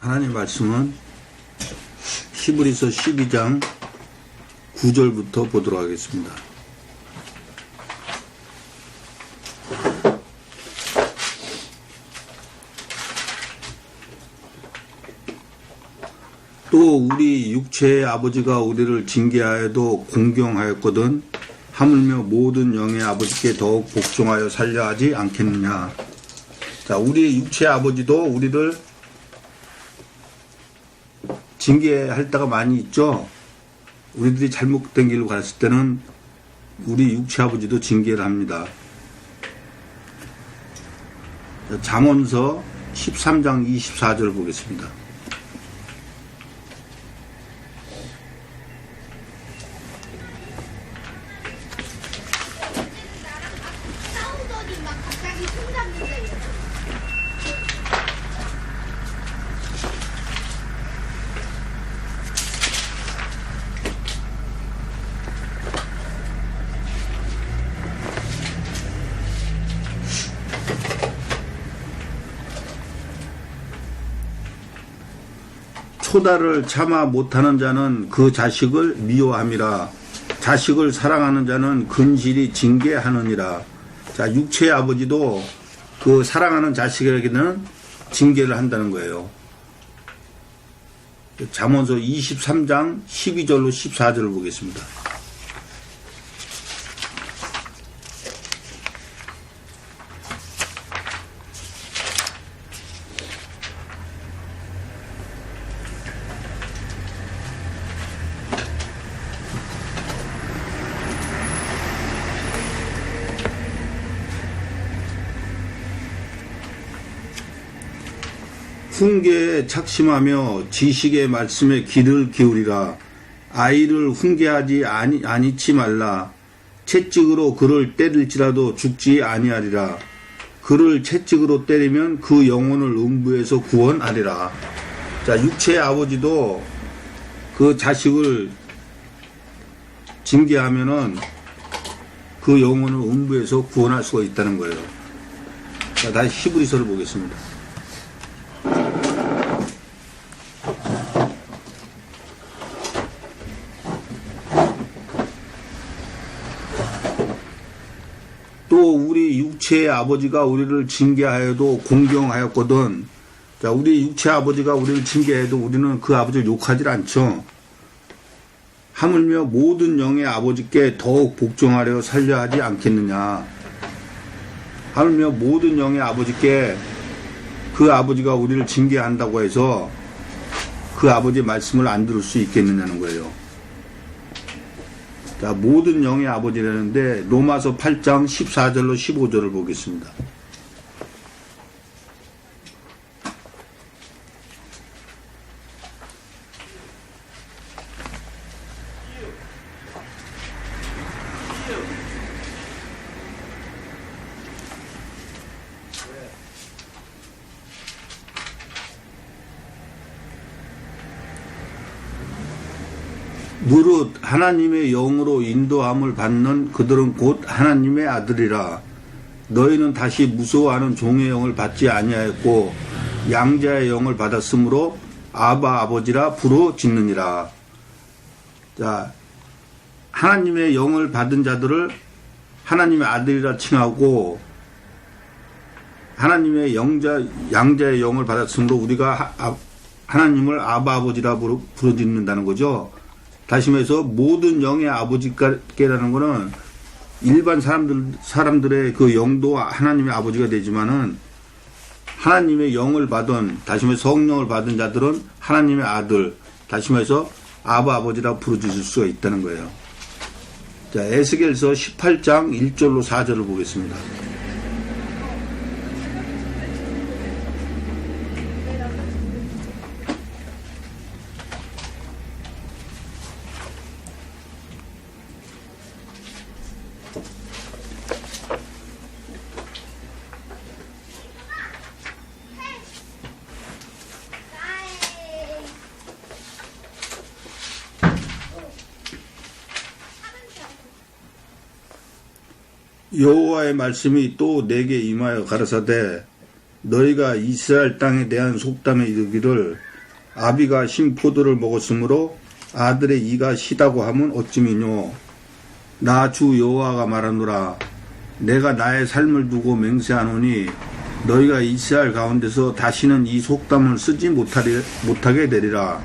하나님 말씀은 히브리서 12장 9절부터 보도록 하겠습니다. 또 우리 육체의 아버지가 우리를 징계하여도 공경하였거든 하물며 모든 영의 아버지께 더욱 복종하여 살려 하지 않겠느냐. 자, 우리 육체의 아버지도 우리를 징계할 때가 많이 있죠. 우리들이 잘못된 길로 갔을 때는 우리 육체 아버지도 징계를 합니다. 잠언서 13장 24절 보겠습니다. 초다를 참아 못하는 자는 그 자식을 미워함이라. 자식을 사랑하는 자는 근실이 징계하느니라. 자, 육체의 아버지도 그 사랑하는 자식에게는 징계를 한다는 거예요. 잠언서 23장 12절로 14절을 보겠습니다. 훈계에 착심하며 지식의 말씀에 귀를 기울이라. 아이를 훈계하지 아니치 말라. 채찍으로 그를 때릴지라도 죽지 아니하리라. 그를 채찍으로 때리면 그 영혼을 음부에서 구원하리라. 자, 육체의 아버지도 그 자식을 징계하면은 그 영혼을 음부에서 구원할 수가 있다는 거예요. 자, 다시 히브리서를 보겠습니다. 또 우리 육체의 아버지가 우리를 징계하여도 공경하였거든. 자, 우리 육체의 아버지가 우리를 징계해도 우리는 그 아버지를 욕하지 않죠. 하물며 모든 영의 아버지께 더욱 복종하려 살려 하지 않겠느냐. 하물며 모든 영의 아버지께 그 아버지가 우리를 징계한다고 해서 그 아버지의 말씀을 안 들을 수 있겠느냐는 거예요. 자, 모든 영의 아버지라는데 로마서 8장 14절로 15절을 보겠습니다. 무릇 하나님의 영으로 인도함을 받는 그들은 곧 하나님의 아들이라. 너희는 다시 무서워하는 종의 영을 받지 아니하였고 양자의 영을 받았으므로 아바 아버지라 부르짖느니라. 자, 하나님의 영을 받은 자들을 하나님의 아들이라 칭하고 하나님의 양자의 영을 받았으므로 우리가 하나님을 아바 아버지라 부르짖는다는 거죠. 다시 말해서 모든 영의 아버지께라는 것은 일반 사람들의 그 영도 하나님의 아버지가 되지만은 하나님의 영을 받은, 다시 말해서 성령을 받은 자들은 하나님의 아들, 다시 말해서 아바 아버지라 부르짖을 수가 있다는 거예요. 자, 에스겔서 18장 1절로 4절을 보겠습니다. 여호와의 말씀이 또 내게 임하여 가라사대 너희가 이스라엘 땅에 대한 속담에 이르기를 아비가 신 포도를 먹었으므로 아들의 이가 시다고 하면 어찌미뇨. 나 주 여호와가 말하노라. 내가 나의 삶을 두고 맹세하노니 너희가 이스라엘 가운데서 다시는 이 속담을 쓰지 못하게 되리라.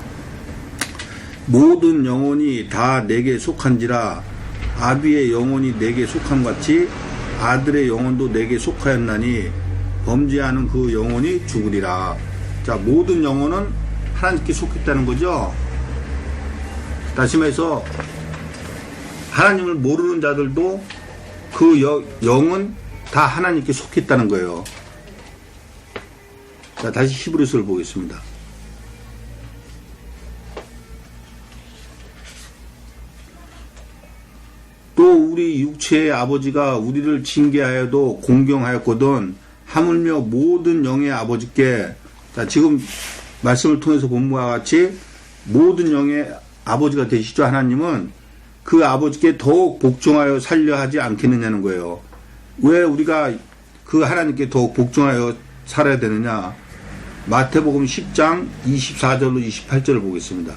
모든 영혼이 다 내게 속한지라. 아비의 영혼이 내게 속함 같이 아들의 영혼도 내게 속하였나니 범죄하는 그 영혼이 죽으리라. 자, 모든 영혼은 하나님께 속했다는 거죠. 다시 말해서 하나님을 모르는 자들도 그 영은 다 하나님께 속했다는 거예요. 자, 다시 히브리서를 보겠습니다. 또 우리 육체의 아버지가 우리를 징계하여도 공경하였거든 하물며 모든 영의 아버지께, 자, 지금 말씀을 통해서 본 바와 같이 모든 영의 아버지가 되시죠. 하나님은 그 아버지께 더욱 복종하여 살려 하지 않겠느냐는 거예요. 왜 우리가 그 하나님께 더욱 복종하여 살아야 되느냐. 마태복음 10장 24절로 28절을 보겠습니다.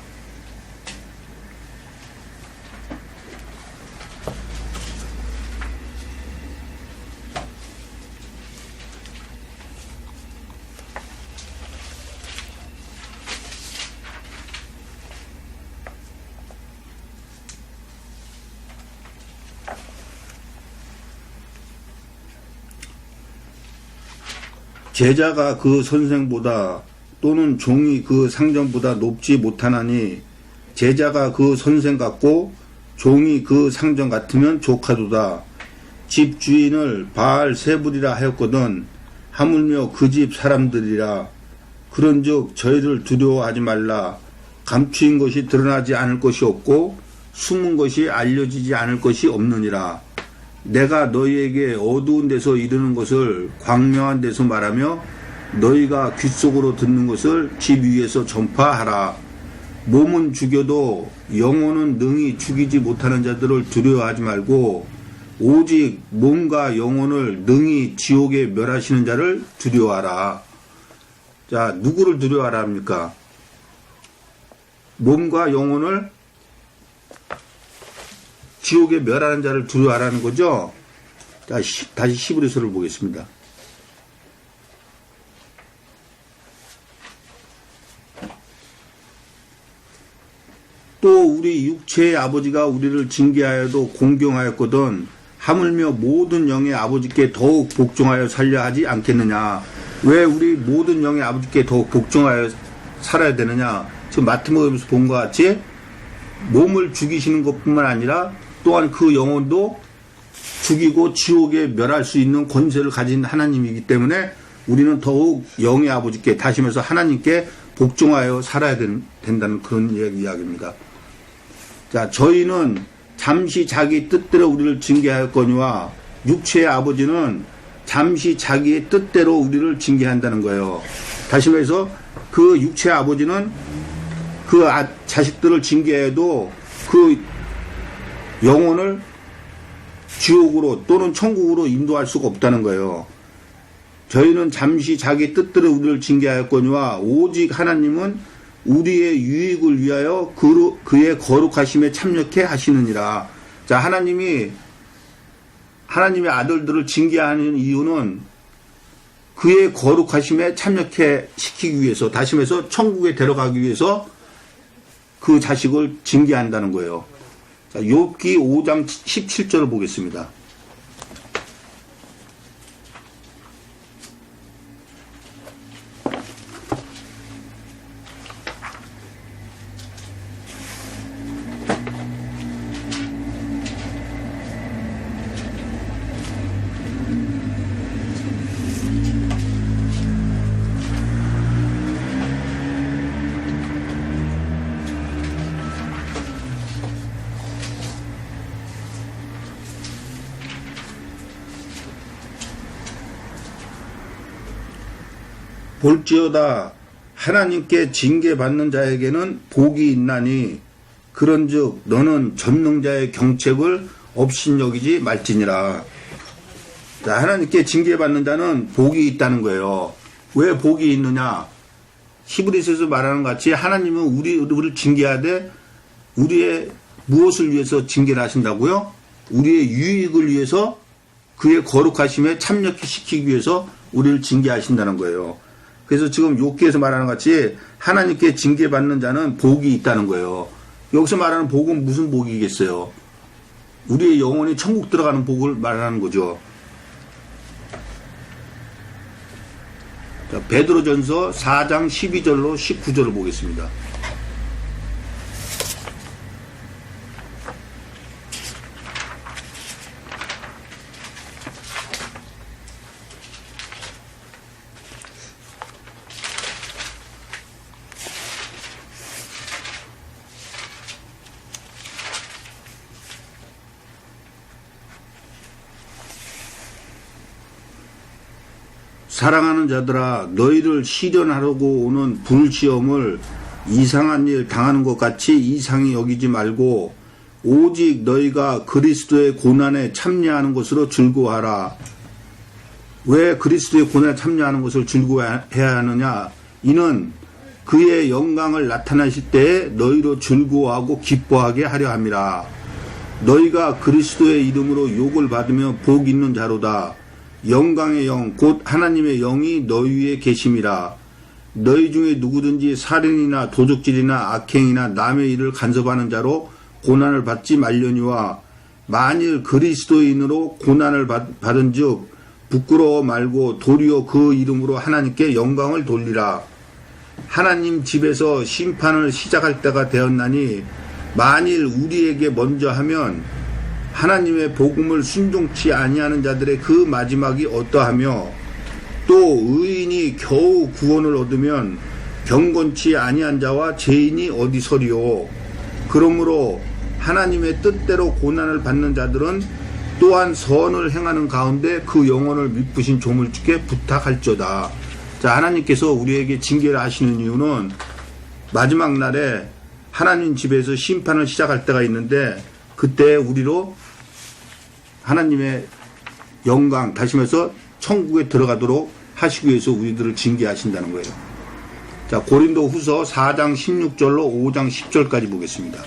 제자가 그 선생보다 또는 종이 그 상전보다 높지 못하나니 제자가 그 선생 같고 종이 그 상전 같으면 조카도다. 집 주인을 바알 세불이라 하였거든 하물며 그 집 사람들이라. 그런즉 저희를 두려워하지 말라. 감추인 것이 드러나지 않을 것이 없고 숨은 것이 알려지지 않을 것이 없느니라. 내가 너희에게 어두운 데서 이르는 것을 광명한 데서 말하며 너희가 귓속으로 듣는 것을 집 위에서 전파하라. 몸은 죽여도 영혼은 능히 죽이지 못하는 자들을 두려워하지 말고 오직 몸과 영혼을 능히 지옥에 멸하시는 자를 두려워하라. 자, 누구를 두려워하라 합니까? 몸과 영혼을 지옥에 멸하는 자를 두려워하라는 거죠. 다시 히브리서를 보겠습니다. 또 우리 육체의 아버지가 우리를 징계하여도 공경하였거든 하물며 모든 영의 아버지께 더욱 복종하여 살려 하지 않겠느냐. 왜 우리 모든 영의 아버지께 더욱 복종하여 살아야 되느냐. 지금 마태복음에서 본 것 같이 몸을 죽이시는 것뿐만 아니라 또한 그 영혼도 죽이고 지옥에 멸할 수 있는 권세를 가진 하나님이기 때문에 우리는 더욱 영의 아버지께, 다시 말해서 하나님께 복종하여 살아야 된다는 그런 이야기입니다. 자, 저희는 잠시 자기 뜻대로 우리를 징계하였거니와 육체의 아버지는 잠시 자기의 뜻대로 우리를 징계한다는 거예요. 다시 말해서 그 육체의 아버지는 그 자식들을 징계해도 그 영혼을 지옥으로 또는 천국으로 인도할 수가 없다는 거예요. 저희는 잠시 자기 뜻대로 우리를 징계하였거니와 오직 하나님은 우리의 유익을 위하여 그의 거룩하심에 참여케 하시느니라. 자, 하나님의 아들들을 징계하는 이유는 그의 거룩하심에 참여케 시키기 위해서, 다시 말해서 천국에 데려가기 위해서 그 자식을 징계한다는 거예요. 자, 욥기 5장 17절을 보겠습니다. 볼지어다 하나님께 징계받는 자에게는 복이 있나니 그런즉 너는 전능자의 경책을 업신여기지 말지니라. 자, 하나님께 징계받는 자는 복이 있다는 거예요. 왜 복이 있느냐? 히브리서에서 말하는 것 같이 하나님은 우리를 징계하되 우리의 무엇을 위해서 징계를 하신다고요? 우리의 유익을 위해서 그의 거룩하심에 참여케 시키기 위해서 우리를 징계하신다는 거예요. 그래서 지금 욥기에서 말하는 것 같이 하나님께 징계받는 자는 복이 있다는 거예요. 여기서 말하는 복은 무슨 복이겠어요? 우리의 영혼이 천국 들어가는 복을 말하는 거죠. 자, 베드로전서 4장 12절로 19절을 보겠습니다. 사랑하는 자들아, 너희를 시련하려고 오는 불시험을 이상한 일 당하는 것 같이 이상히 여기지 말고 오직 너희가 그리스도의 고난에 참여하는 것으로 즐거워하라. 왜 그리스도의 고난에 참여하는 것을 즐거워해야 하느냐? 이는 그의 영광을 나타나실 때에 너희로 즐거워하고 기뻐하게 하려 함이라. 너희가 그리스도의 이름으로 욕을 받으며 복 있는 자로다. 영광의 영 곧 하나님의 영이 너희 위에 계심이라. 너희 중에 누구든지 살인이나 도적질이나 악행이나 남의 일을 간섭하는 자로 고난을 받지 말려니와 만일 그리스도인으로 고난을 받은 즉 부끄러워 말고 도리어 그 이름으로 하나님께 영광을 돌리라. 하나님 집에서 심판을 시작할 때가 되었나니 만일 우리에게 먼저 하면 하나님의 복음을 순종치 아니하는 자들의 그 마지막이 어떠하며 또 의인이 겨우 구원을 얻으면 경건치 아니한 자와 죄인이 어디서리요. 그러므로 하나님의 뜻대로 고난을 받는 자들은 또한 선을 행하는 가운데 그 영혼을 미쁘신 조물주께 부탁할지어다. 자, 하나님께서 우리에게 징계를 하시는 이유는 마지막 날에 하나님 집에서 심판을 시작할 때가 있는데 그때 우리로 하나님의 영광, 다시 말해서 천국에 들어가도록 하시기 위해서 우리들을 징계하신다는 거예요. 자, 고린도 후서 4장 16절로 5장 10절까지 보겠습니다.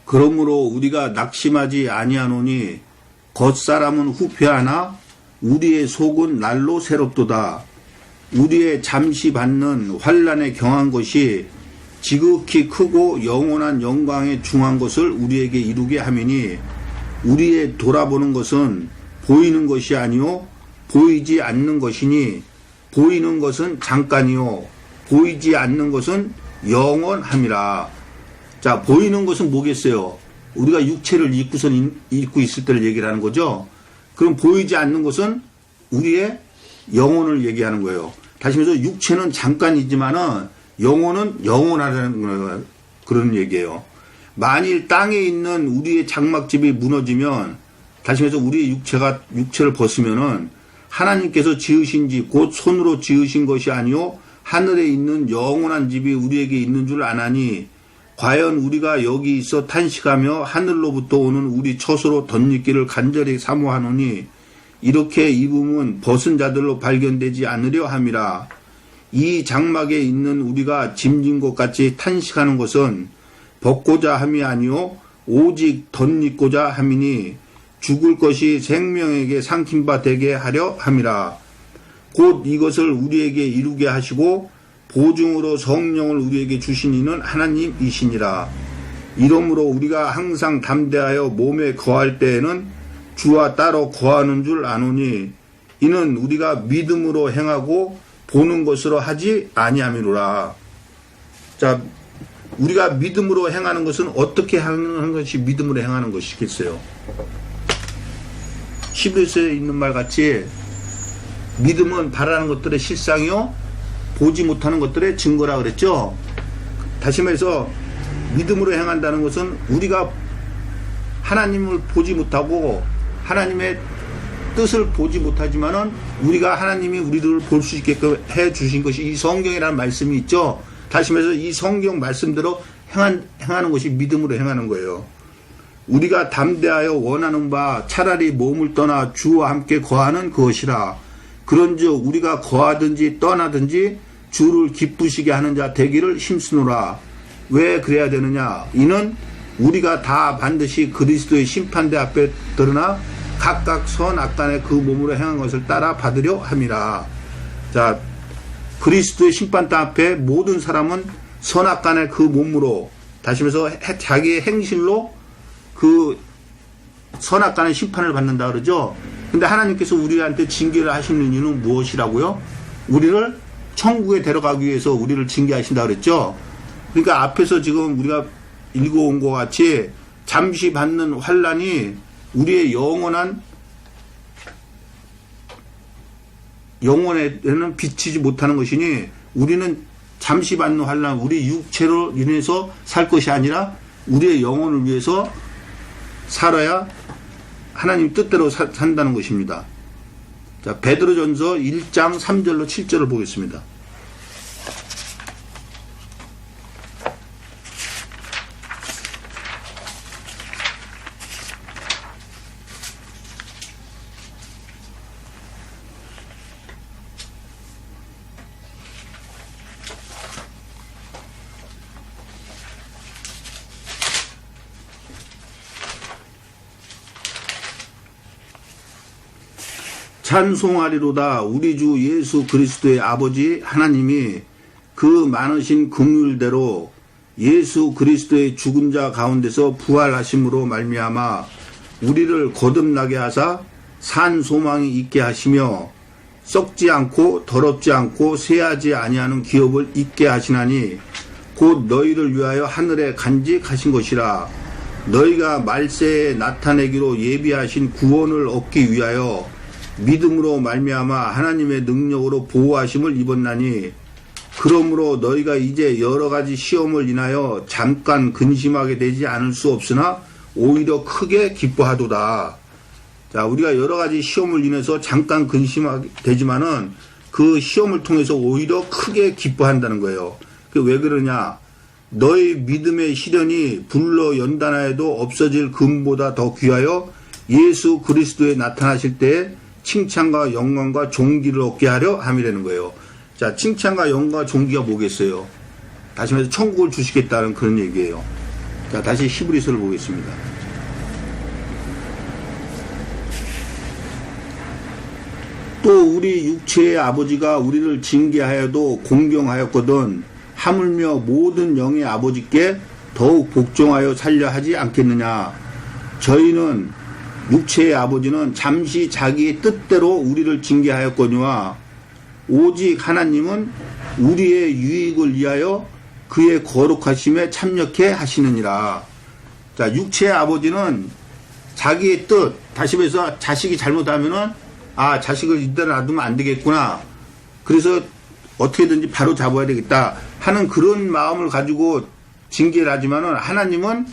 그러므로 우리가 낙심하지 아니하노니 겉사람은 후패하나 우리의 속은 날로 새롭도다. 우리의 잠시 받는 환난에 경한 것이 지극히 크고 영원한 영광에 중한 것을 우리에게 이루게 하매니 우리의 돌아보는 것은 보이는 것이 아니요 보이지 않는 것이니 보이는 것은 잠깐이요 보이지 않는 것은 영원함이라. 자, 보이는 것은 뭐겠어요? 우리가 육체를 입고 있을 때를 얘기를 하는 거죠. 그럼 보이지 않는 것은 우리의 영혼을 얘기하는 거예요. 다시 말해서 육체는 잠깐이지만은 영혼은 영원하다는 거예요. 그런 얘기예요. 만일 땅에 있는 우리의 장막집이 무너지면 다시 말해서 우리의 육체를 벗으면은 하나님께서 지으신 집 곧 손으로 지으신 것이 아니요 하늘에 있는 영원한 집이 우리에게 있는 줄 아나니 과연 우리가 여기 있어 탄식하며 하늘로부터 오는 우리 처소로 덧입기를 간절히 사모하노니 이렇게 입음은 벗은 자들로 발견되지 않으려 함이라. 이 장막에 있는 우리가 짐진 것 같이 탄식하는 것은 벗고자 함이 아니요 오직 덧입고자 함이니 죽을 것이 생명에게 삼킨 바 되게 하려 함이라. 곧 이것을 우리에게 이루게 하시고 보증으로 성령을 우리에게 주신 이는 하나님이시니라. 이러므로 우리가 항상 담대하여 몸에 거할 때에는 주와 따로 거하는 줄 아노니 이는 우리가 믿음으로 행하고 보는 것으로 하지 아니함이로라. 자, 우리가 믿음으로 행하는 것은 어떻게 하는 것이 믿음으로 행하는 것이겠어요? 히브리서에 있는 말 같이 믿음은 바라는 것들의 실상이요 보지 못하는 것들의 증거라 그랬죠. 다시 말해서 믿음으로 행한다는 것은 우리가 하나님을 보지 못하고 하나님의 뜻을 보지 못하지만은 우리가 하나님이 우리들을 볼 수 있게끔 해 주신 것이 이 성경이라는 말씀이 있죠. 다시 말해서 이 성경 말씀대로 행하는 것이 믿음으로 행하는 거예요. 우리가 담대하여 원하는 바 차라리 몸을 떠나 주와 함께 거하는 그것이라. 그런즉 우리가 거하든지 떠나든지 주를 기쁘시게 하는 자 되기를 힘쓰노라. 왜 그래야 되느냐? 이는 우리가 다 반드시 그리스도의 심판대 앞에 드러나 각각 선악간의 그 몸으로 행한 것을 따라 받으려 함이라. 자, 그리스도의 심판대 앞에 모든 사람은 선악간의 그 몸으로, 다시 말해서 자기의 행실로 그 선악간의 심판을 받는다 그러죠. 근데 하나님께서 우리한테 징계를 하시는 이유는 무엇이라고요? 우리를 천국에 데려가기 위해서 우리를 징계하신다 그랬죠. 그러니까 앞에서 지금 우리가 읽어온 것 같이 잠시 받는 환난이 우리의 영혼에는 비치지 못하는 것이니, 우리는 잠시 받는 환난, 우리 육체로 인해서 살 것이 아니라 우리의 영혼을 위해서 살아야 하나님 뜻대로 산다는 것입니다. 자, 베드로전서 1장 3절로 7절을 보겠습니다. 찬송하리로다. 우리 주 예수 그리스도의 아버지 하나님이 그 많으신 긍휼대로 예수 그리스도의 죽은 자 가운데서 부활하심으로 말미암아 우리를 거듭나게 하사 산 소망이 있게 하시며 썩지 않고 더럽지 않고 쇠하지 아니하는 기업을 있게 하시나니 곧 너희를 위하여 하늘에 간직하신 것이라. 너희가 말세에 나타내기로 예비하신 구원을 얻기 위하여 믿음으로 말미암아 하나님의 능력으로 보호하심을 입었나니, 그러므로 너희가 이제 여러 가지 시험을 인하여 잠깐 근심하게 되지 않을 수 없으나 오히려 크게 기뻐하도다. 자, 우리가 여러 가지 시험을 인해서 잠깐 근심하게 되지만은 그 시험을 통해서 오히려 크게 기뻐한다는 거예요. 왜 그러냐? 너희 믿음의 시련이 불로 연단하여도 없어질 금보다 더 귀하여 예수 그리스도에 나타나실 때에 칭찬과 영광과 존귀를 얻게 하려 함이라는 거예요. 자, 칭찬과 영광과 존귀가 뭐겠어요? 다시 말해서 천국을 주시겠다는 그런 얘기예요. 자, 다시 히브리서를 보겠습니다. 또 우리 육체의 아버지가 우리를 징계하여도 공경하였거든 하물며 모든 영의 아버지께 더욱 복종하여 살려 하지 않겠느냐. 저희는 육체의 아버지는 잠시 자기의 뜻대로 우리를 징계하였거니와 오직 하나님은 우리의 유익을 위하여 그의 거룩하심에 참여케 하시느니라. 자, 육체의 아버지는 자기의 뜻, 다시 말해서 자식이 잘못하면은 자식을 이대로 놔두면 안 되겠구나, 그래서 어떻게든지 바로 잡아야 되겠다 하는 그런 마음을 가지고 징계를 하지만은 하나님은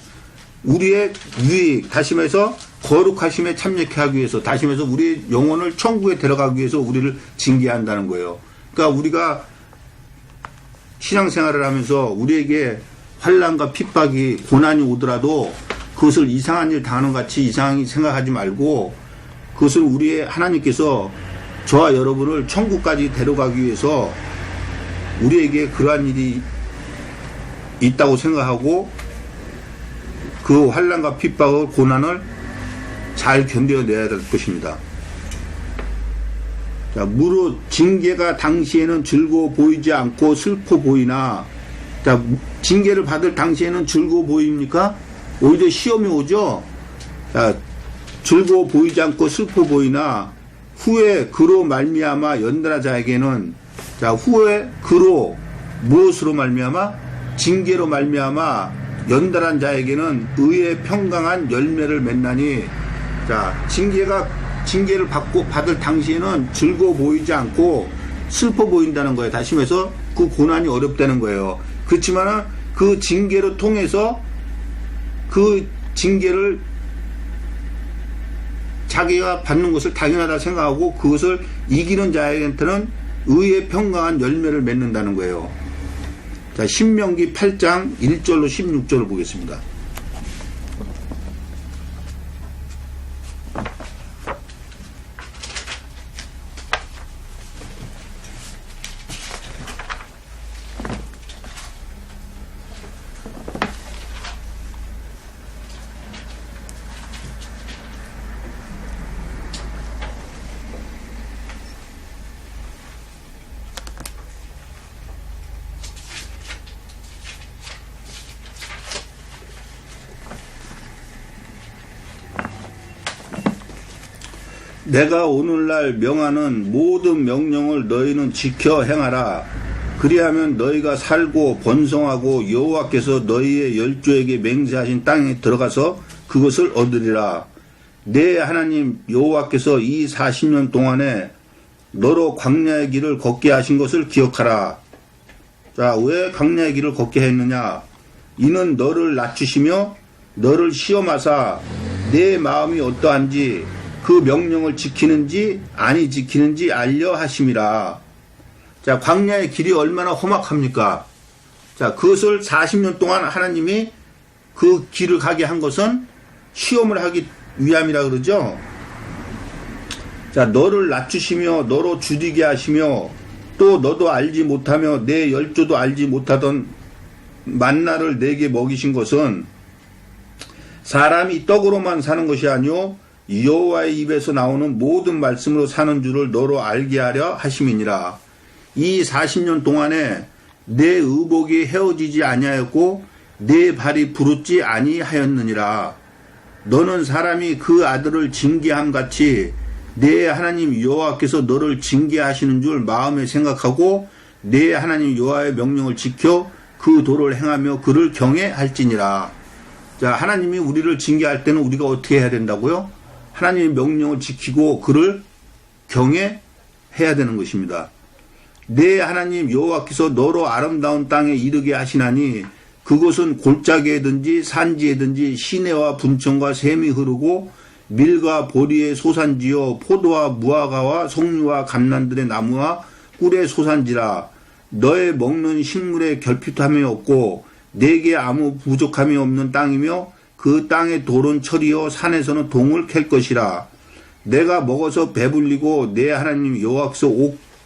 우리의 유익, 다시 말해서 거룩하심에 참여케 하기 위해서, 다시 말해서 우리 영혼을 천국에 데려가기 위해서 우리를 징계한다는 거예요. 그러니까 우리가 신앙생활을 하면서 우리에게 환난과 핍박이, 고난이 오더라도 그것을 이상한 일 당하는 같이 이상하게 생각하지 말고, 그것을 우리의 하나님께서 저와 여러분을 천국까지 데려가기 위해서 우리에게 그러한 일이 있다고 생각하고 그 환난과 핍박과 고난을 잘 견뎌내야 될 것입니다. 자, 무릇 징계가 당시에는 즐거워 보이지 않고 슬퍼 보이나, 자, 징계를 받을 당시에는 즐거워 보입니까? 오히려 시험이 오죠. 자, 즐거워 보이지 않고 슬퍼 보이나 후에 그로 말미암아 연단한 자에게는, 자, 후에 그로 무엇으로 말미암아? 징계로 말미암아 연단한 자에게는 의의 평강한 열매를 맺나니. 자, 징계를 받을 당시에는 즐거워 보이지 않고 슬퍼 보인다는 거예요. 다시 말해서 그 고난이 어렵다는 거예요. 그렇지만은 그 징계를 통해서 그 징계를 자기가 받는 것을 당연하다 생각하고 그것을 이기는 자에게는 의의 평강한 열매를 맺는다는 거예요. 자, 신명기 8장 1절로 16절을 보겠습니다. 내가 오늘날 명하는 모든 명령을 너희는 지켜 행하라. 그리하면 너희가 살고 번성하고 여호와께서 너희의 열조에게 맹세하신 땅에 들어가서 그것을 얻으리라. 내 하나님 여호와께서 이 40년 동안에 너로 광야의 길을 걷게 하신 것을 기억하라. 자, 왜 광야의 길을 걷게 했느냐? 이는 너를 낮추시며 너를 시험하사 내 마음이 어떠한지 그 명령을 지키는지 아니 지키는지 알려 하심이라. 자, 광야의 길이 얼마나 험악합니까? 자, 그것을 40년 동안 하나님이 그 길을 가게 한 것은 시험을 하기 위함이라 그러죠. 자, 너를 낮추시며 너로 주디게 하시며 또 너도 알지 못하며 내 열조도 알지 못하던 만나를 내게 먹이신 것은 사람이 떡으로만 사는 것이 아니오 여호와의 입에서 나오는 모든 말씀으로 사는 줄을 너로 알게 하려 하심이니라. 이 40년 동안에 내 의복이 헤어지지 아니하였고 내 발이 부르지 아니하였느니라. 너는 사람이 그 아들을 징계함 같이 내 하나님 여호와께서 너를 징계하시는 줄 마음에 생각하고 내 하나님 여호와의 명령을 지켜 그 도를 행하며 그를 경외할지니라. 자, 하나님이 우리를 징계할 때는 우리가 어떻게 해야 된다고요? 하나님의 명령을 지키고 그를 경외해야 되는 것입니다. 내 하나님 여호와께서 너로 아름다운 땅에 이르게 하시나니 그곳은 골짜기에든지 산지에든지 시내와 분천과 샘이 흐르고 밀과 보리의 소산지요 포도와 무화과와 송류와 감람들의 나무와 꿀의 소산지라. 너의 먹는 식물에 결핍함이 없고 내게 아무 부족함이 없는 땅이며 그 땅의 돌은 철이요 산에서는 동을 캘 것이라. 내가 먹어서 배불리고 내 하나님 여호와께서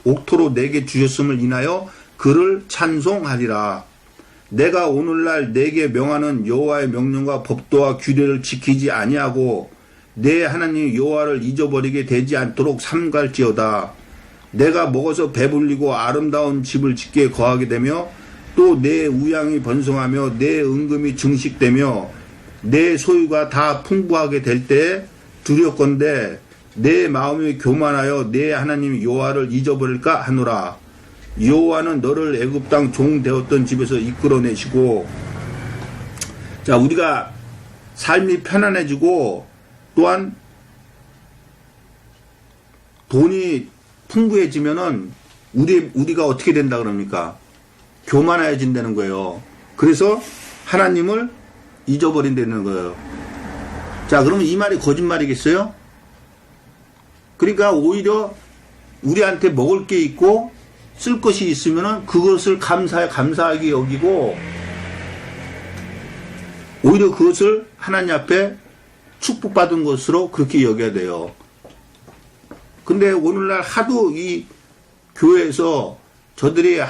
옥토로 내게 주셨음을 인하여 그를 찬송하리라. 내가 오늘날 내게 명하는 여호와의 명령과 법도와 규례를 지키지 아니하고 내 하나님 여호와를 잊어버리게 되지 않도록 삼갈지어다. 내가 먹어서 배불리고 아름다운 집을 짓게 거하게 되며 또 내 우양이 번성하며 내 은금이 증식되며 내 소유가 다 풍부하게 될 때에 두렵건대 내 마음이 교만하여 내 하나님 여호와를 잊어버릴까 하노라. 여호와는 너를 애굽 땅 종 되었던 집에서 이끌어내시고, 자, 우리가 삶이 편안해지고 또한 돈이 풍부해지면은 우리가 어떻게 된다 그럽니까? 교만해진다는 거예요. 그래서 하나님을 잊어버린다는 거예요. 자, 그러면 이 말이 거짓말이겠어요? 그러니까 오히려 우리한테 먹을 게 있고 쓸 것이 있으면은 그것을 감사하게 여기고 오히려 그것을 하나님 앞에 축복받은 것으로 그렇게 여겨야 돼요. 근데 오늘날 하도 이 교회에서 저들이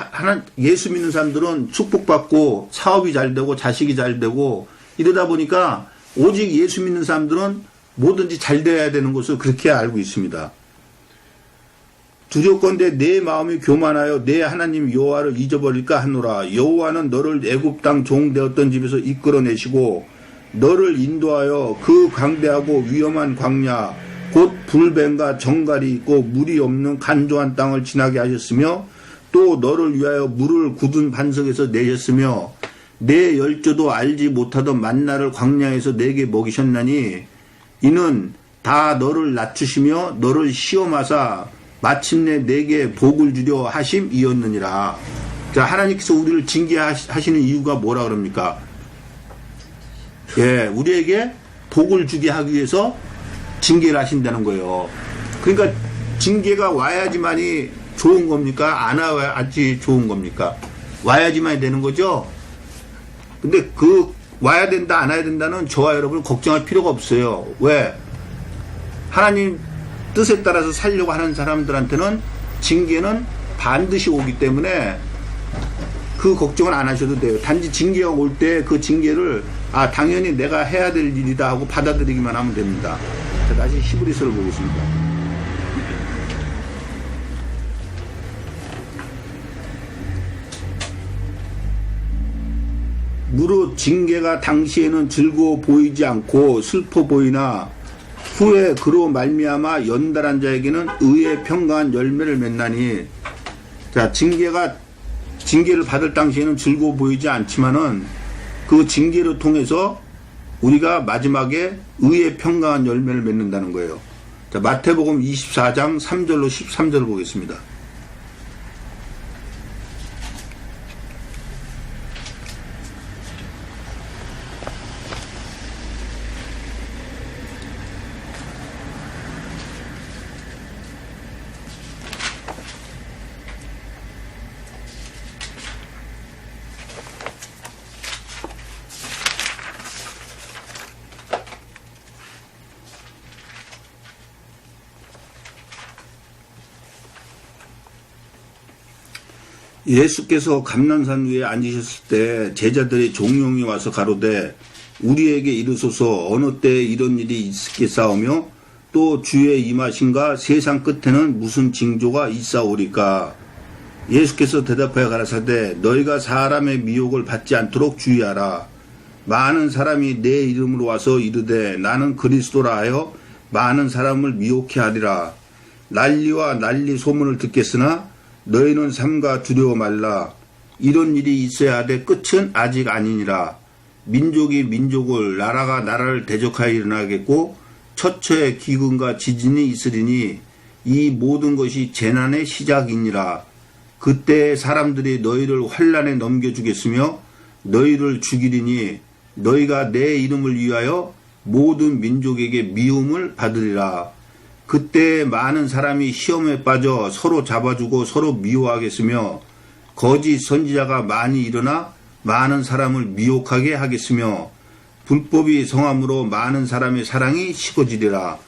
예수 믿는 사람들은 축복받고 사업이 잘 되고 자식이 잘 되고 이러다 보니까 오직 예수 믿는 사람들은 뭐든지 잘 돼야 되는 것을 그렇게 알고 있습니다. 두렵건대 내 마음이 교만하여 내 하나님 여호와를 잊어버릴까 하노라. 여호와는 너를 애굽 땅 종 되었던 집에서 이끌어내시고 너를 인도하여 그 광대하고 위험한 광야 곧 불뱀과 정갈이 있고 물이 없는 간조한 땅을 지나게 하셨으며 또 너를 위하여 물을 굳은 반석에서 내셨으며 내 열조도 알지 못하던 만나를 광야에서 내게 먹이셨나니 이는 다 너를 낮추시며 너를 시험하사 마침내 내게 복을 주려 하심이었느니라. 자, 하나님께서 우리를 징계하시는 이유가 뭐라 그럽니까? 예, 우리에게 복을 주게 하기 위해서 징계를 하신다는 거예요. 그러니까 징계가 와야지만이 좋은 겁니까? 안 와야지 좋은 겁니까? 와야지만이 되는 거죠? 근데 그 와야 된다, 안 와야 된다는 저와 여러분 걱정할 필요가 없어요. 왜? 하나님 뜻에 따라서 살려고 하는 사람들한테는 징계는 반드시 오기 때문에 그 걱정은 안 하셔도 돼요. 단지 징계가 올 때 그 징계를 당연히 내가 해야 될 일이다 하고 받아들이기만 하면 됩니다. 자, 다시 히브리서를 보겠습니다. 무릇 징계가 당시에는 즐거워 보이지 않고 슬퍼 보이나 후에 그로 말미암아 연달한 자에게는 의의 평강한 열매를 맺나니. 자, 징계를 받을 당시에는 즐거워 보이지 않지만은 그 징계를 통해서 우리가 마지막에 의의 평강한 열매를 맺는다는 거예요. 자, 마태복음 24장 3절로 13절을 보겠습니다. 예수께서 감난산 위에 앉으셨을 때 제자들의 종용이 와서 가로되 우리에게 이르소서 어느 때에 이런 일이 있겠사오며 또 주의 임하신가 세상 끝에는 무슨 징조가 있사오리까. 예수께서 대답하여 가라사대 너희가 사람의 미혹을 받지 않도록 주의하라. 많은 사람이 내 이름으로 와서 이르되 나는 그리스도라 하여 많은 사람을 미혹해 하리라. 난리와 난리 소문을 듣겠으나 너희는 삼가 두려워 말라. 이런 일이 있어야 하되 끝은 아직 아니니라. 민족이 민족을 나라가 나라를 대적하여 일어나겠고 처처에 기근과 지진이 있으리니 이 모든 것이 재난의 시작이니라. 그때 사람들이 너희를 환난에 넘겨주겠으며 너희를 죽이리니 너희가 내 이름을 위하여 모든 민족에게 미움을 받으리라. 그때 많은 사람이 시험에 빠져 서로 잡아주고 서로 미워하겠으며 거짓 선지자가 많이 일어나 많은 사람을 미혹하게 하겠으며 불법이 성함으로 많은 사람의 사랑이 식어지리라.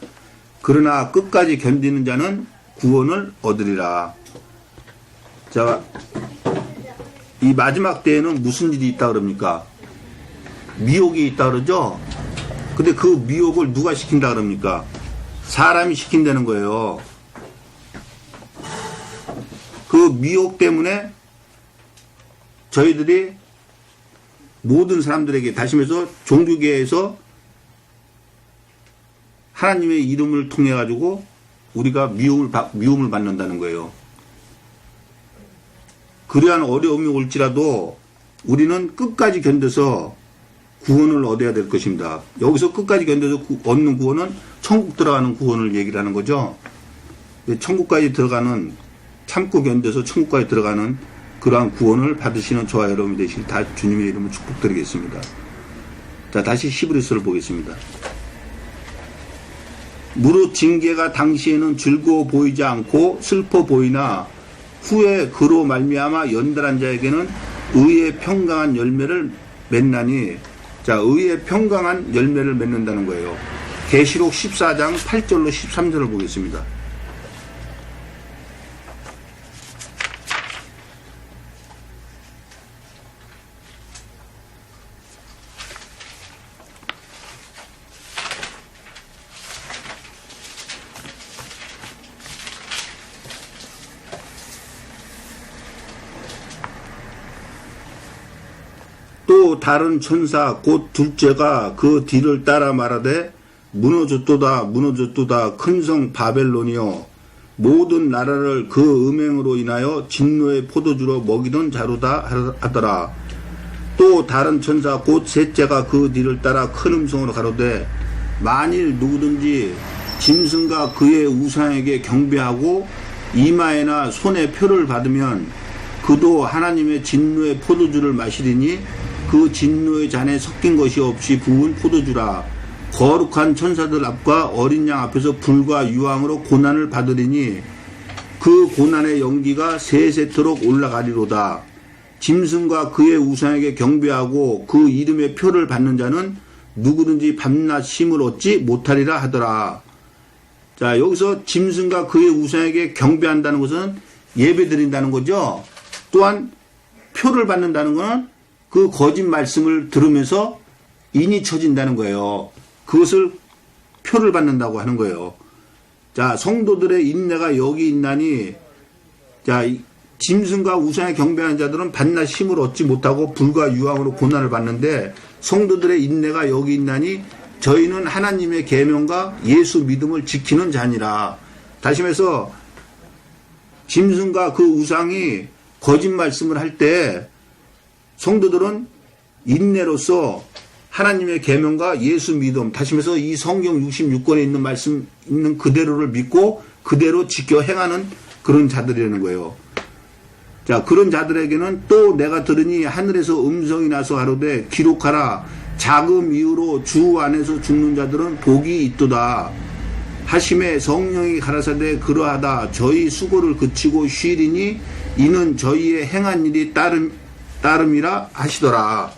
그러나 끝까지 견디는 자는 구원을 얻으리라. 자, 이 마지막 때에는 무슨 일이 있다 그럽니까? 미혹이 있다 그러죠? 근데 그 미혹을 누가 시킨다 그럽니까? 사람이 시킨다는 거예요. 그 미혹 때문에 저희들이 모든 사람들에게 다시 말해서 종교계에서 하나님의 이름을 통해 가지고 우리가 미움을 받는다는 거예요. 그러한 어려움이 올지라도 우리는 끝까지 견뎌서 구원을 얻어야 될 것입니다. 여기서 끝까지 견뎌서 얻는 구원은 천국 들어가는 구원을 얘기를 하는 거죠. 천국까지 들어가는, 참고 견뎌서 천국까지 들어가는 그러한 구원을 받으시는 저와 여러분이 되시길 다 주님의 이름으로 축복드리겠습니다. 자, 다시 히브리서를 보겠습니다. 무릇 징계가 당시에는 즐거워 보이지 않고 슬퍼 보이나 후에 그로 말미암아 연달한 자에게는 의의 평강한 열매를 맺나니. 자, 의의 평강한 열매를 맺는다는 거예요. 계시록 14장 8절로 13절을 보겠습니다. 또 다른 천사 곧 둘째가 그 뒤를 따라 말하되 무너졌도다 무너졌도다 큰 성 바벨론이여 모든 나라를 그 음행으로 인하여 진노의 포도주로 먹이던 자로다 하더라. 또 다른 천사 곧 셋째가 그 뒤를 따라 큰 음성으로 가로되 만일 누구든지 짐승과 그의 우상에게 경배하고 이마에나 손에 표를 받으면 그도 하나님의 진노의 포도주를 마시리니 그 진노의 잔에 섞인 것이 없이 부은 포도주라. 거룩한 천사들 앞과 어린 양 앞에서 불과 유황으로 고난을 받으리니 그 고난의 연기가 세세토록 올라가리로다. 짐승과 그의 우상에게 경배하고 그 이름의 표를 받는 자는 누구든지 밤낮 쉼을 얻지 못하리라 하더라. 자, 여기서 짐승과 그의 우상에게 경배한다는 것은 예배드린다는 거죠. 또한 표를 받는다는 것은 그 거짓 말씀을 들으면서 인이 쳐진다는 거예요. 그것을 표를 받는다고 하는 거예요. 자, 성도들의 인내가 여기 있나니, 자, 짐승과 우상에 경배하는 자들은 밤낮 쉼을 얻지 못하고 불과 유황으로 고난을 받는데, 성도들의 인내가 여기 있나니 저희는 하나님의 계명과 예수 믿음을 지키는 자니라. 다시 말해서 짐승과 그 우상이 거짓 말씀을 할 때 성도들은 인내로서 하나님의 계명과 예수 믿음, 다시 말해서 이 성경 66권에 있는 말씀 있는 그대로를 믿고 그대로 지켜 행하는 그런 자들이라는 거예요. 자, 그런 자들에게는 또 내가 들으니 하늘에서 음성이 나서 가로되 기록하라. 자금 이후로 주 안에서 죽는 자들은 복이 있도다. 하심에 성령이 가라사대 그러하다. 저희 수고를 그치고 쉬리니 이는 저희의 행한 일이 따름이라 하시더라.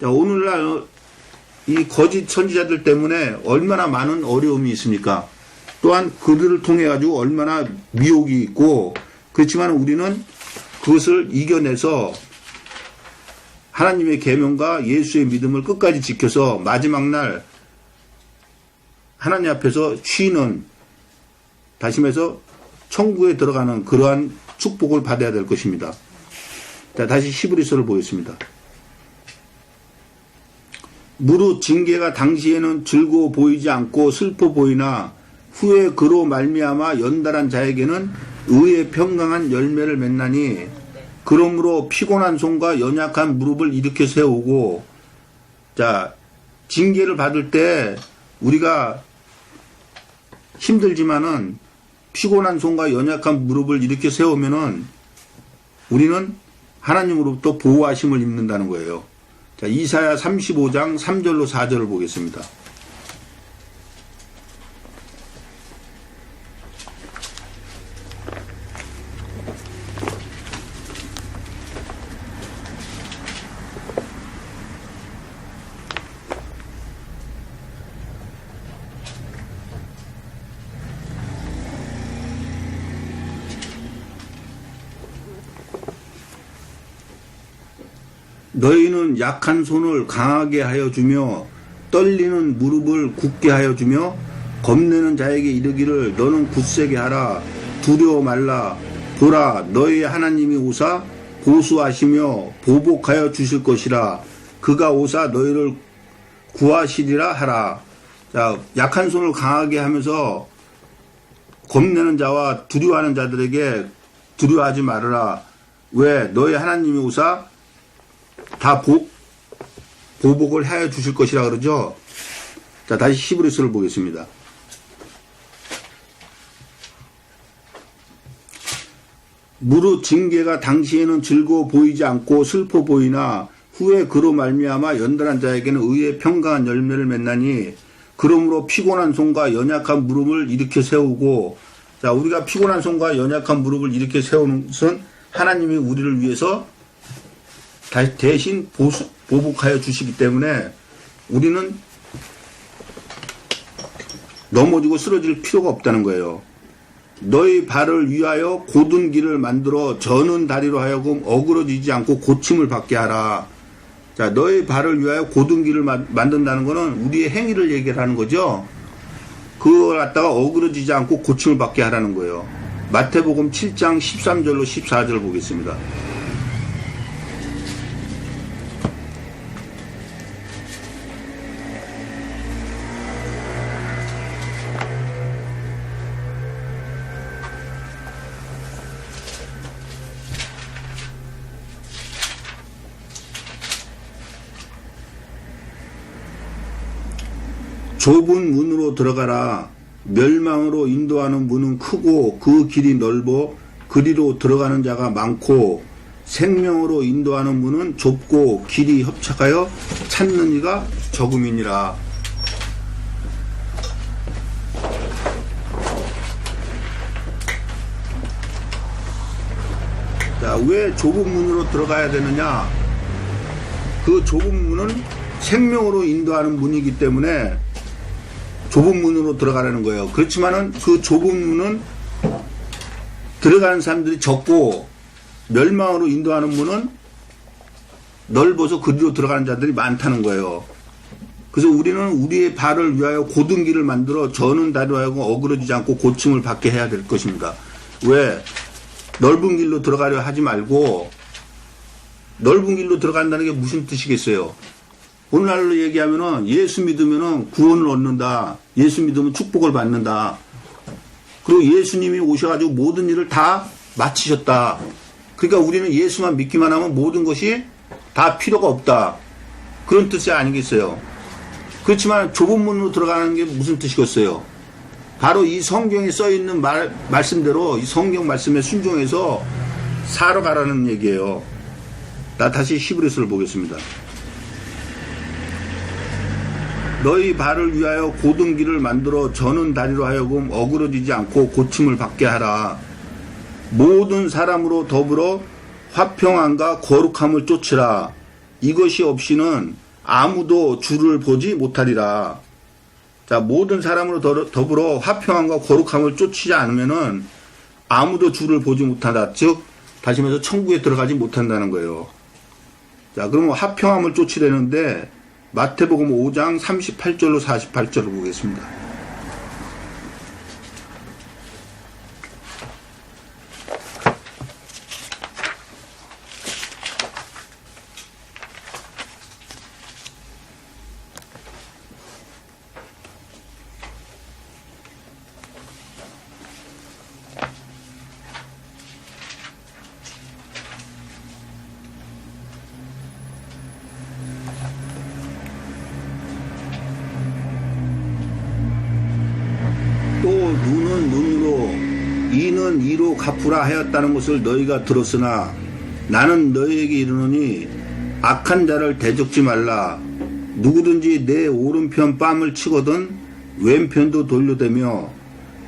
자, 오늘날 이 거짓 선지자들 때문에 얼마나 많은 어려움이 있습니까? 또한 그들을 통해 가지고 얼마나 미혹이 있고, 그렇지만 우리는 그것을 이겨내서 하나님의 계명과 예수의 믿음을 끝까지 지켜서 마지막 날 하나님 앞에서 쉬는, 다시 말해서 천국에 들어가는 그러한 축복을 받아야 될 것입니다. 자, 다시 히브리서를 보겠습니다. 무릇 징계가 당시에는 즐거워 보이지 않고 슬퍼 보이나 후에 그로 말미암아 연달한 자에게는 의의 평강한 열매를 맺나니 그러므로 피곤한 손과 연약한 무릎을 일으켜 세우고, 자, 징계를 받을 때 우리가 힘들지만은 피곤한 손과 연약한 무릎을 일으켜 세우면은 우리는 하나님으로부터 보호하심을 입는다는 거예요. 자, 이사야 35장 3절로 4절을 보겠습니다. 너희는 약한 손을 강하게 하여 주며 떨리는 무릎을 굳게 하여 주며 겁내는 자에게 이르기를 너는 굳세게 하라. 두려워 말라. 보라, 너희의 하나님이 오사 보수하시며 보복하여 주실 것이라. 그가 오사 너희를 구하시리라 하라. 자, 약한 손을 강하게 하면서 겁내는 자와 두려워하는 자들에게 두려워하지 말아라. 왜? 너희 하나님이 오사 다 보복을 하여 주실 것이라 그러죠. 자, 다시 히브리서를 보겠습니다. 무릇 징계가 당시에는 즐거워 보이지 않고 슬퍼 보이나 후에 그로 말미암아 연달한 자에게는 의의 평강한 열매를 맺나니 그러므로 피곤한 손과 연약한 무릎을 일으켜 세우고, 자, 우리가 피곤한 손과 연약한 무릎을 일으켜 세우는 것은 하나님이 우리를 위해서 대신 보복하여 주시기 때문에 우리는 넘어지고 쓰러질 필요가 없다는 거예요. 너희 발을 위하여 곧은 길을 만들어 저는 다리로 하여금 어그러지지 않고 고침을 받게 하라. 자, 너희 발을 위하여 곧은 길을 만든다는 것은 우리의 행위를 얘기하는 거죠. 그걸 갖다가 어그러지지 않고 고침을 받게 하라는 거예요. 마태복음 7장 13절로 14절 보겠습니다. 좁은 문으로 들어가라. 멸망으로 인도하는 문은 크고 그 길이 넓어 그리로 들어가는 자가 많고 생명으로 인도하는 문은 좁고 길이 협착하여 찾는 이가 적음이니라. 자, 왜 좁은 문으로 들어가야 되느냐? 그 좁은 문은 생명으로 인도하는 문이기 때문에 좁은 문으로 들어가라는 거예요. 그렇지만은 그 좁은 문은 들어가는 사람들이 적고 멸망으로 인도하는 문은 넓어서 그리로 들어가는 자들이 많다는 거예요. 그래서 우리는 우리의 발을 위하여 고든 길을 만들어 저는 다리로 하여금 어그러지지 않고 고침을 받게 해야 될 것입니다. 왜? 넓은 길로 들어가려 하지 말고 넓은 길로 들어간다는 게 무슨 뜻이겠어요? 오늘날로 얘기하면은 예수 믿으면은 구원을 얻는다. 예수 믿으면 축복을 받는다. 그리고 예수님이 오셔가지고 모든 일을 다 마치셨다. 그러니까 우리는 예수만 믿기만 하면 모든 것이 다 필요가 없다. 그런 뜻이 아니겠어요? 그렇지만 좁은 문으로 들어가는 게 무슨 뜻이겠어요? 바로 이 성경에 써있는 말씀대로 이 성경 말씀에 순종해서 살아가라는 얘기예요. 다시 히브리서를 보겠습니다. 너희 발을 위하여 고든 길을 만들어 저는 다리로 하여금 어그러지지 않고 고침을 받게 하라. 모든 사람으로 더불어 화평함과 거룩함을 쫓으라. 이것이 없이는 아무도 주를 보지 못하리라. 자, 모든 사람으로 더불어 화평함과 거룩함을 쫓지 않으면은 아무도 주를 보지 못한다. 즉, 다시 말해서 천국에 들어가지 못한다는 거예요. 자, 그러면 화평함을 쫓으려는데 마태복음 5장 38절로 48절을 보겠습니다. 또 눈은 눈으로 이는 이로 갚으라 하였다는 것을 너희가 들었으나 나는 너희에게 이르노니 악한 자를 대적지 말라. 누구든지 내 오른편 뺨을 치거든 왼편도 돌려대며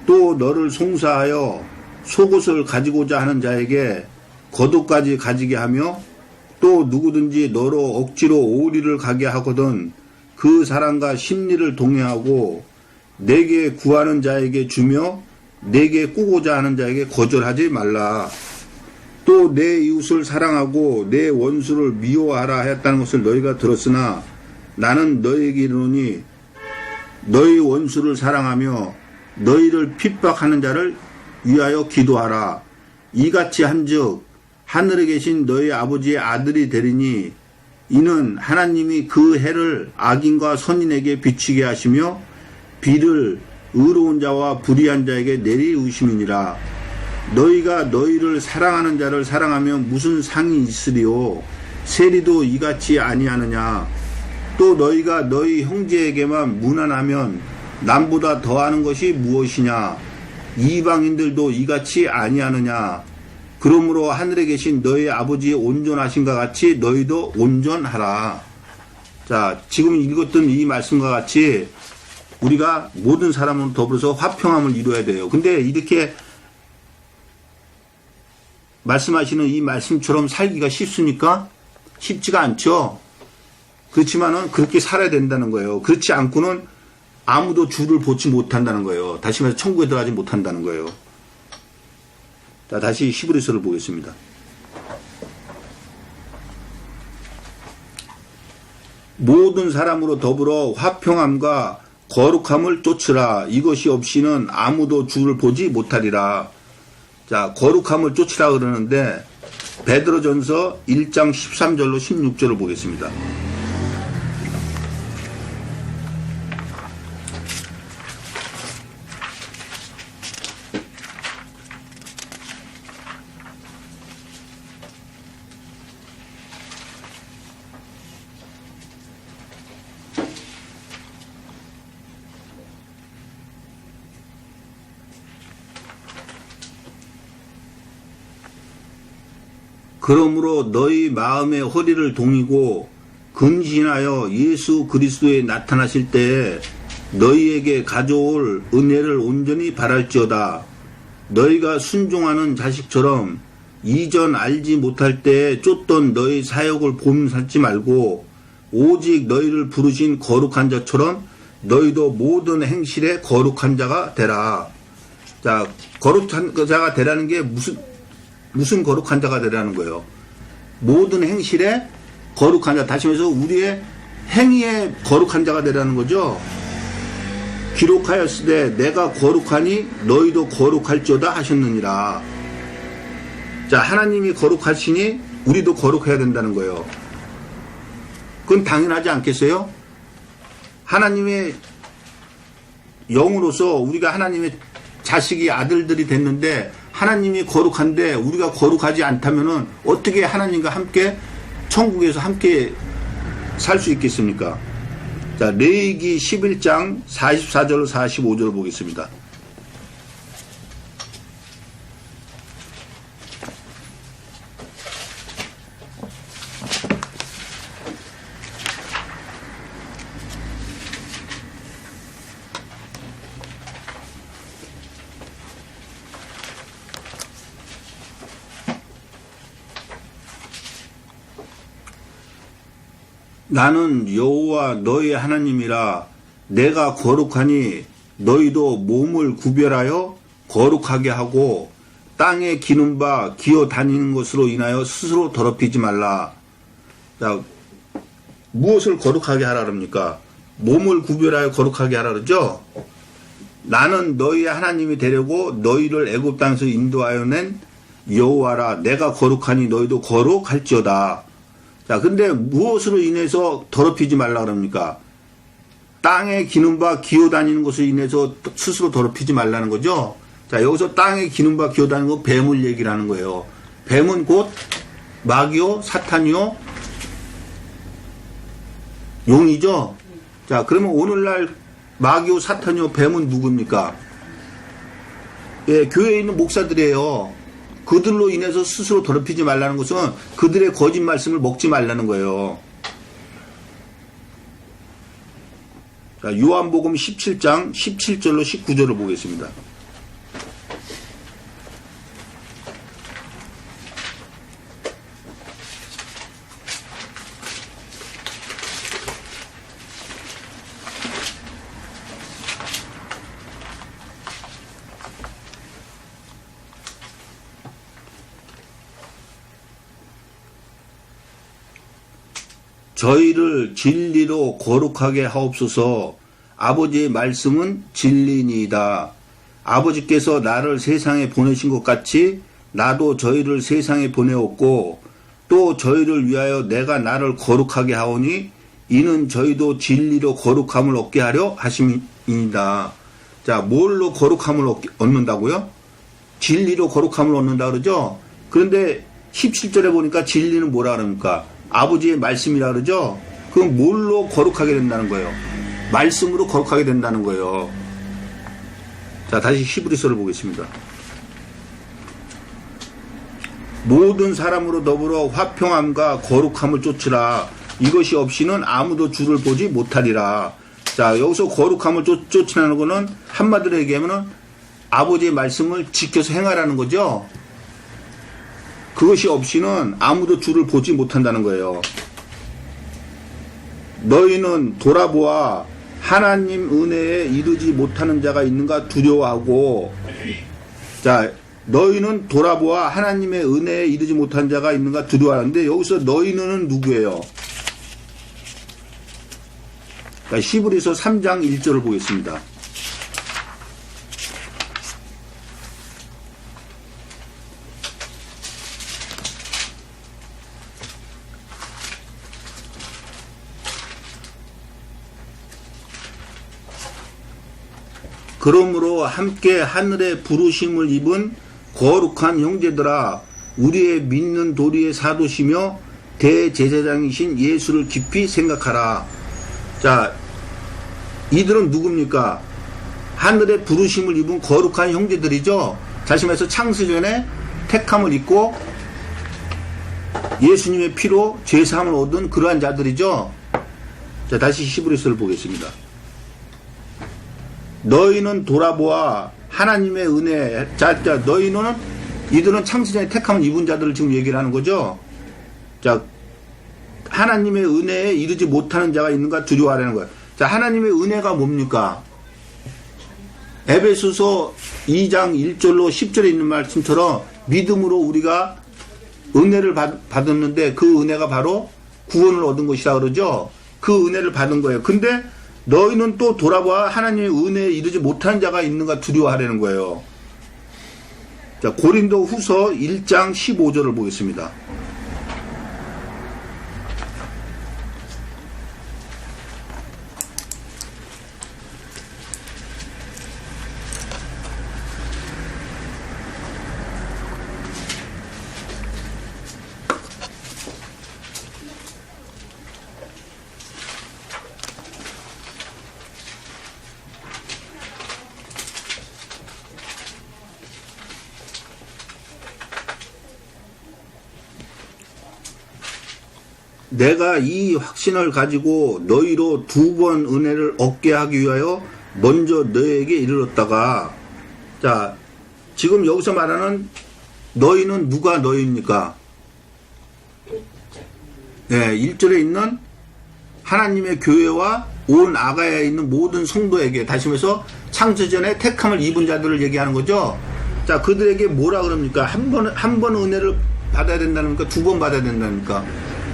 또 너를 송사하여 속옷을 가지고자 하는 자에게 겉옷까지 가지게 하며 또 누구든지 너로 억지로 오리를 가게 하거든 그 사람과 심리를 동행하고 내게 구하는 자에게 주며 내게 꾸고자 하는 자에게 거절하지 말라. 또 내 이웃을 사랑하고 내 원수를 미워하라 하였다는 것을 너희가 들었으나 나는 너희에게 이르노니 너희 원수를 사랑하며 너희를 핍박하는 자를 위하여 기도하라. 이같이 한즉 하늘에 계신 너희 아버지의 아들이 되리니 이는 하나님이 그 해를 악인과 선인에게 비추게 하시며 비를 의로운 자와 불의한 자에게 내리우심이니라. 너희가 너희를 사랑하는 자를 사랑하면 무슨 상이 있으리요? 세리도 이같이 아니하느냐? 또 너희가 너희 형제에게만 무난하면 남보다 더하는 것이 무엇이냐? 이방인들도 이같이 아니하느냐? 그러므로 하늘에 계신 너희 아버지의 온전하신가 같이 너희도 온전하라. 자, 지금 읽었던 이 말씀과 같이 우리가 모든 사람은 더불어서 화평함을 이루어야 돼요. 근데 이렇게 말씀하시는 이 말씀처럼 살기가 쉽습니까? 쉽지가 않죠. 그렇지만은 그렇게 살아야 된다는 거예요. 그렇지 않고는 아무도 주를 보지 못한다는 거예요. 다시 말해서 천국에 들어가지 못한다는 거예요. 자, 다시 히브리서를 보겠습니다. 모든 사람으로 더불어 화평함과 거룩함을 쫓으라. 이것이 없이는 아무도 주를 보지 못하리라. 자, 거룩함을 쫓으라 그러는데 베드로전서 1장 13절로 16절을 보겠습니다. 그러므로 너희 마음의 허리를 동이고 근신하여 예수 그리스도에 나타나실 때에 너희에게 가져올 은혜를 온전히 바랄지어다. 너희가 순종하는 자식처럼 이전 알지 못할 때에 쫓던 너희 사역을 본삼지 말고 오직 너희를 부르신 거룩한 자처럼 너희도 모든 행실에 거룩한 자가 되라. 자, 거룩한 자가 되라는 게 무슨 거룩한 자가 되라는 거예요? 모든 행실에 거룩한 자. 다시 말해서 우리의 행위에 거룩한 자가 되라는 거죠. 기록하였으되 내가 거룩하니 너희도 거룩할지어다 하셨느니라. 자, 하나님이 거룩하시니 우리도 거룩해야 된다는 거예요. 그건 당연하지 않겠어요? 하나님의 영으로서 우리가 하나님의 자식이 아들들이 됐는데 하나님이 거룩한데 우리가 거룩하지 않다면은 어떻게 하나님과 함께 천국에서 함께 살 수 있겠습니까? 자, 레위기 11장 44절 45절을 보겠습니다. 나는 여호와 너희 하나님이라. 내가 거룩하니 너희도 몸을 구별하여 거룩하게 하고 땅에 기는 바 기어 다니는 것으로 인하여 스스로 더럽히지 말라. 자, 무엇을 거룩하게 하라 그럽니까? 몸을 구별하여 거룩하게 하라 그러죠? 나는 너희 하나님이 되려고 너희를 애굽 땅에서 인도하여 낸 여호와라. 내가 거룩하니 너희도 거룩할지어다. 자, 근데 무엇으로 인해서 더럽히지 말라 그럽니까? 땅에 기는 바 기어 다니는 것으로 인해서 스스로 더럽히지 말라는 거죠. 자, 여기서 땅에 기는 바 기어 다니는 거 뱀을 얘기를 하는 거예요. 뱀은 곧 마귀요, 사탄이요, 용이죠. 자, 그러면 오늘날 마귀요, 사탄이요, 뱀은 누굽니까? 예, 교회에 있는 목사들이에요. 그들로 인해서 스스로 더럽히지 말라는 것은 그들의 거짓 말씀을 먹지 말라는 거예요. 자, 요한복음 17장 17절로 19절을 보겠습니다. 저희를 진리로 거룩하게 하옵소서. 아버지의 말씀은 진리니이다. 아버지께서 나를 세상에 보내신 것 같이 나도 저희를 세상에 보내었고 또 저희를 위하여 내가 나를 거룩하게 하오니 이는 저희도 진리로 거룩함을 얻게 하려 하심이니이다. 자, 뭘로 거룩함을 얻는다고요? 진리로 거룩함을 얻는다 그러죠? 그런데 17절에 보니까 진리는 뭐라 그럽니까? 아버지의 말씀이라 그러죠? 그럼 뭘로 거룩하게 된다는 거예요? 말씀으로 거룩하게 된다는 거예요. 자, 다시 히브리서를 보겠습니다. 모든 사람으로 더불어 화평함과 거룩함을 쫓으라. 이것이 없이는 아무도 주를 보지 못하리라. 자, 여기서 거룩함을 쫓으라는 거는 한마디로 얘기하면 아버지의 말씀을 지켜서 행하라는 거죠. 그것이 없이는 아무도 주를 보지 못한다는 거예요. 너희는 돌아보아 하나님 은혜에 이르지 못하는 자가 있는가 두려워하고. 자, 너희는 돌아보아 하나님의 은혜에 이르지 못한 자가 있는가 두려워하는데 여기서 너희는 누구예요? 자, 히브리서 3장 1절을 보겠습니다. 그러므로 함께 하늘의 부르심을 입은 거룩한 형제들아, 우리의 믿는 도리의 사도시며 대제사장이신 예수를 깊이 생각하라. 자, 이들은 누굽니까? 하늘의 부르심을 입은 거룩한 형제들이죠. 다시 말해서 창세전에 택함을 입고 예수님의 피로 죄사함을 얻은 그러한 자들이죠. 자, 다시 히브리서를 보겠습니다. 너희는 돌아보아 하나님의 은혜. 자, 너희는 이들은 창세전에 택함을 입은 자들을 지금 얘기를 하는 거죠. 자, 하나님의 은혜에 이르지 못하는 자가 있는가 두려워하라는 거예요. 자, 하나님의 은혜가 뭡니까? 에베소서 2장 1절로 10절에 있는 말씀처럼 믿음으로 우리가 은혜를 받았는데 그 은혜가 바로 구원을 얻은 것이라 그러죠. 그 은혜를 받은 거예요. 근데 너희는 또 돌아봐 하나님의 은혜에 이르지 못하는 자가 있는가 두려워하라는 거예요. 자, 고린도 후서 1장 15절을 보겠습니다. 내가 이 확신을 가지고 너희로 2번 은혜를 얻게 하기 위하여 먼저 너희에게 이르렀다가, 자, 지금 여기서 말하는 너희는 누가 너희입니까? 네, 1절에 있는 하나님의 교회와 온 아가야에 있는 모든 성도에게, 다시 말해서 창세전에 택함을 입은 자들을 얘기하는 거죠. 자, 그들에게 뭐라 그럽니까? 한 번 은혜를 받아야 된다니까? 2번 받아야 된다니까?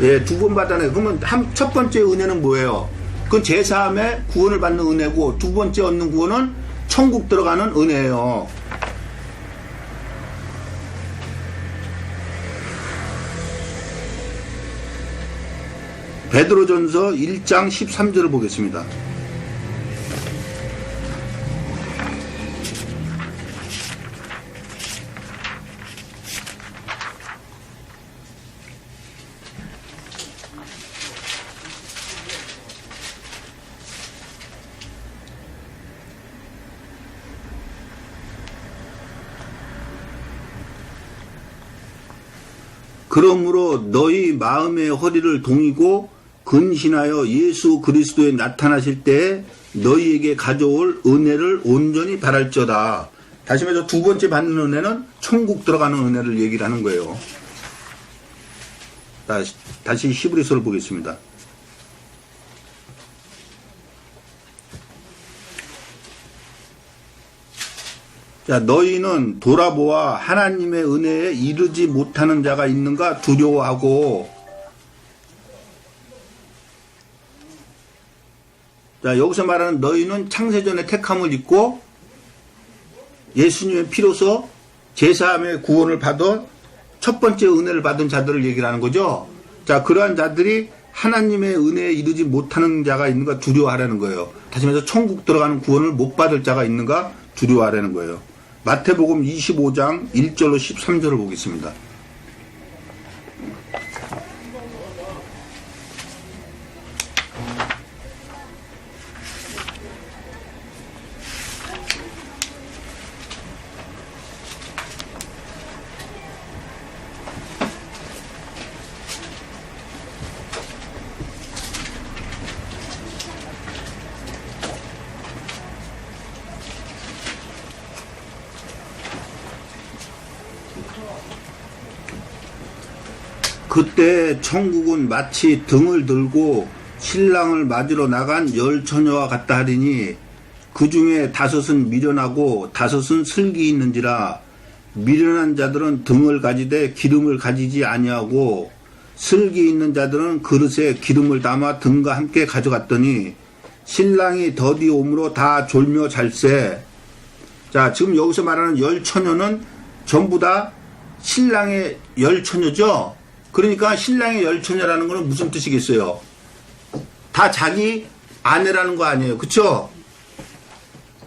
예, 2번 받아내. 그러면 첫 번째 은혜는 뭐예요? 그건 제사함에 구원을 받는 은혜고, 2번째 얻는 구원은 천국 들어가는 은혜예요. 베드로전서 1장 13절을 보겠습니다. 그러므로 너희 마음의 허리를 동이고 근신하여 예수 그리스도에 나타나실 때에 너희에게 가져올 은혜를 온전히 바랄지어다. 다시 말해서 2번째 받는 은혜는 천국 들어가는 은혜를 얘기를 하는 거예요. 다시 히브리서를 보겠습니다. 자, 너희는 돌아보아 하나님의 은혜에 이르지 못하는 자가 있는가 두려워하고, 자, 여기서 말하는 너희는 창세전에 택함을 입고 예수님의 피로서 제사함의 구원을 받아 첫 번째 은혜를 받은 자들을 얘기를 하는 거죠. 자, 그러한 자들이 하나님의 은혜에 이르지 못하는 자가 있는가 두려워하라는 거예요. 다시 말해서 천국 들어가는 구원을 못 받을 자가 있는가 두려워하라는 거예요. 마태복음 25장 1절로 13절을 보겠습니다. 그때 천국은 마치 등을 들고 신랑을 맞으러 나간 10처녀와 같다 하리니 그 중에 5은 미련하고 5은 슬기 있는지라. 미련한 자들은 등을 가지되 기름을 가지지 아니하고 슬기 있는 자들은 그릇에 기름을 담아 등과 함께 가져갔더니 신랑이 더디 오므로 다 졸며 잘세. 자, 지금 여기서 말하는 10처녀는 전부 다 신랑의 10처녀죠. 그러니까 신랑의 10처녀라는 것은 무슨 뜻이겠어요? 다 자기 아내라는 거 아니에요. 그쵸?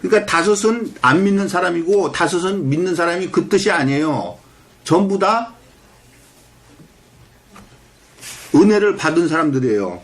그러니까 5은 안 믿는 사람이고 5은 믿는 사람이 그 뜻이 아니에요. 전부 다 은혜를 받은 사람들이에요.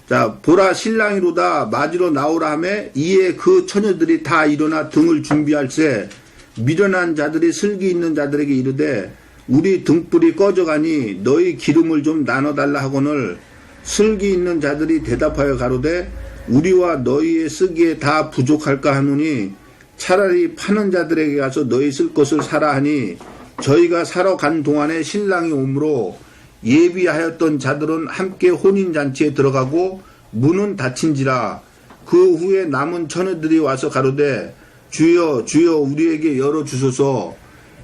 자, 보라 신랑이로다 맞으러 나오라 하매 이에 그 처녀들이 다 일어나 등을 준비할세. 미련한 자들이 슬기 있는 자들에게 이르되 우리 등불이 꺼져가니 너희 기름을 좀 나눠달라 하거늘 슬기 있는 자들이 대답하여 가로되 우리와 너희의 쓰기에 다 부족할까 하노니 차라리 파는 자들에게 가서 너희 쓸 것을 사라 하니 저희가 사러 간 동안에 신랑이 오므로 예비하였던 자들은 함께 혼인잔치에 들어가고 문은 닫힌지라. 그 후에 남은 처녀들이 와서 가로되 주여 주여 우리에게 열어주소서.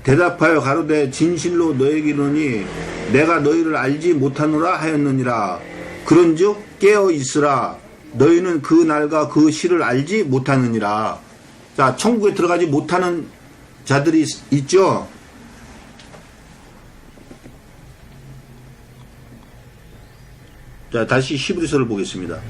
대답하여 가로되 진실로 너에게 이르노니 내가 너희를 알지 못하노라 하였느니라. 그런즉 깨어 있으라. 너희는 그 날과 그 시를 알지 못하느니라. 자, 천국에 들어가지 못하는 자들이 있죠. 자, 다시 히브리서를 보겠습니다.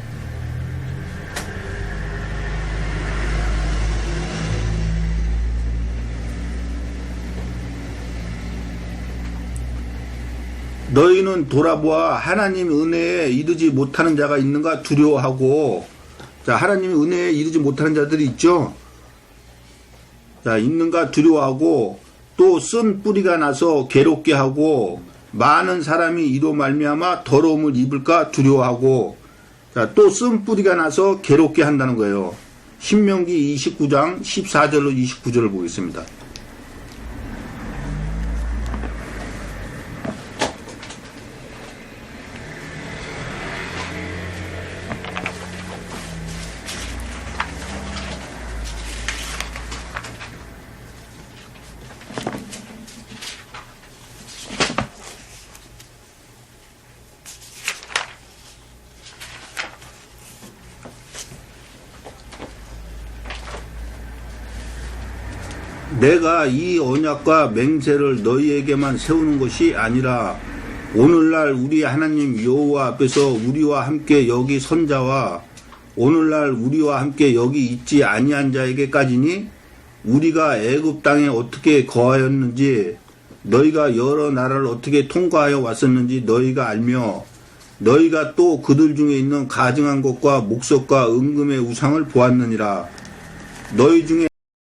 너희는 돌아보아 하나님 은혜에 이르지 못하는 자가 있는가 두려워하고. 자, 하나님 은혜에 이르지 못하는 자들이 있죠. 자, 있는가 두려워하고 또 쓴 뿌리가 나서 괴롭게 하고 많은 사람이 이로 말미암아 더러움을 입을까 두려워하고. 자, 또 쓴 뿌리가 나서 괴롭게 한다는 거예요. 신명기 29장 14절로 29절을 보겠습니다. 내가 이 언약과 맹세를 너희에게만 세우는 것이 아니라 오늘날 우리 하나님 여호와 앞에서 우리와 함께 여기 선 자와 오늘날 우리와 함께 여기 있지 아니한 자에게까지니 우리가 애굽 땅에 어떻게 거하였는지 너희가 여러 나라를 어떻게 통과하여 왔었는지 너희가 알며 너희가 또 그들 중에 있는 가증한 것과 목석과 은금의 우상을 보았느니라. 너희 중에